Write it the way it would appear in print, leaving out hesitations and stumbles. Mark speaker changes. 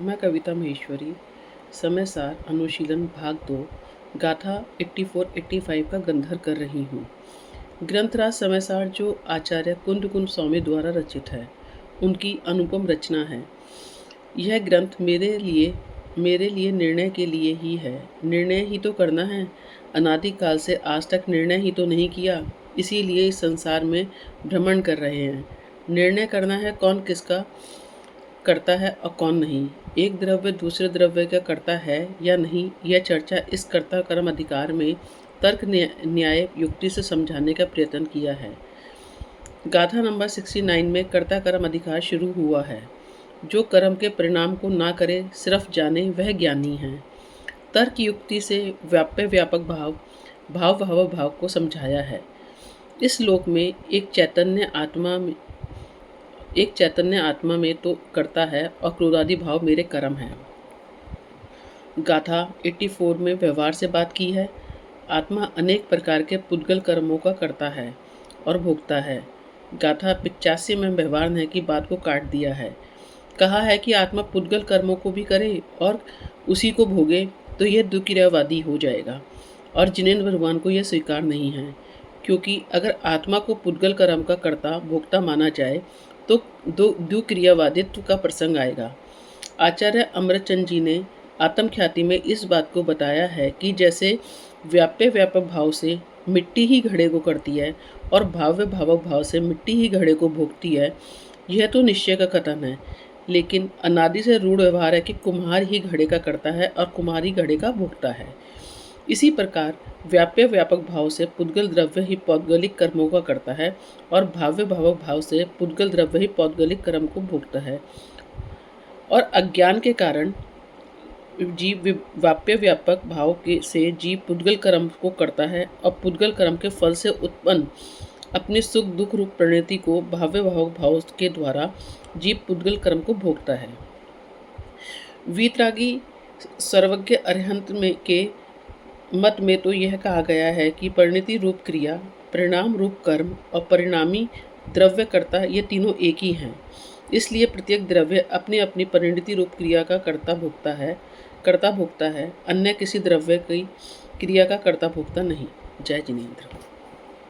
Speaker 1: मैं कविता महेश्वरी समय सार अनुशीलन भाग 2 गाथा 84-85 का गंधर कर रही हूँ। ग्रंथराज समय सार जो आचार्य कुंद कुंद स्वामी द्वारा रचित है, उनकी अनुपम रचना है। यह ग्रंथ मेरे लिए निर्णय के लिए ही है। निर्णय ही तो करना है। अनादिकाल से आज तक निर्णय ही तो नहीं किया, इसीलिए इस संसार में भ्रमण कर रहे हैं। निर्णय करना है कौन किसका करता है और कौन नहीं, एक द्रव्य दूसरे द्रव्य का करता है या नहीं, यह चर्चा इस कर्ता कर्म अधिकार में तर्क न्याय युक्ति से समझाने का प्रयत्न किया है। गाथा नंबर 69 में कर्ता कर्म अधिकार शुरू हुआ है। जो कर्म के परिणाम को ना करे सिर्फ जाने वह ज्ञानी है। तर्क युक्ति से व्याप्य व्यापक भाव को समझाया है। इस लोक में एक चैतन्य आत्मा में तो करता है और क्रोधादि भाव मेरे कर्म हैं। गाथा 84 में व्यवहार से बात की है। आत्मा अनेक प्रकार के पुद्गल कर्मों का करता है और भोगता है। गाथा 85 में व्यवहार ने की बात को काट दिया है। कहा है कि आत्मा पुद्गल कर्मों को भी करे और उसी को भोगे तो यह दुक्रियावादी हो जाएगा और जिनेंद्र भगवान को यह स्वीकार नहीं है, क्योंकि अगर आत्मा को पुद्गल कर्म का कर्ता भोक्ता माना जाए तो दुक्रियावादित्व का प्रसंग आएगा। आचार्य अमृतचंद जी ने आत्मख्याति में इस बात को बताया है कि जैसे व्याप्य व्यापक भाव से मिट्टी ही घड़े को करती है और भाव्य भावक भाव से मिट्टी ही घड़े को भोगती है, यह तो निश्चय का कथन है, लेकिन अनादि से रूढ़ व्यवहार है कि कुम्हार ही घड़े का करता है और कुम्हार ही घड़े का भोगता है। इसी प्रकार व्याप्य व्यापक भाव से पुद्गल द्रव्य ही पौद्गलिक कर्मों का करता है और भाव्य भावक भाव से पुद्गल द्रव्य ही पौद्गलिक कर्म को भोगता है। और अज्ञान के कारण जीव व्याप्य व्यापक भाव से जीव पुद्गल कर्म को करता है और पुद्गल कर्म के फल से उत्पन्न अपने सुख दुख रूप परिणति को भाव्य भावक भाव के द्वारा जीव पुद्गल कर्म को भोगता है। वीतरागी सर्वज्ञ अरिहंत में के मत में तो यह कहा गया है कि परिणति रूप क्रिया, परिणाम रूप कर्म और परिणामी द्रव्य कर्ता ये तीनों एक ही हैं। इसलिए प्रत्येक द्रव्य अपनी अपनी परिणति रूप क्रिया का कर्ता भोगता है, अन्य किसी द्रव्य की क्रिया का कर्ता भोगता नहीं। जय जिनेंद्र।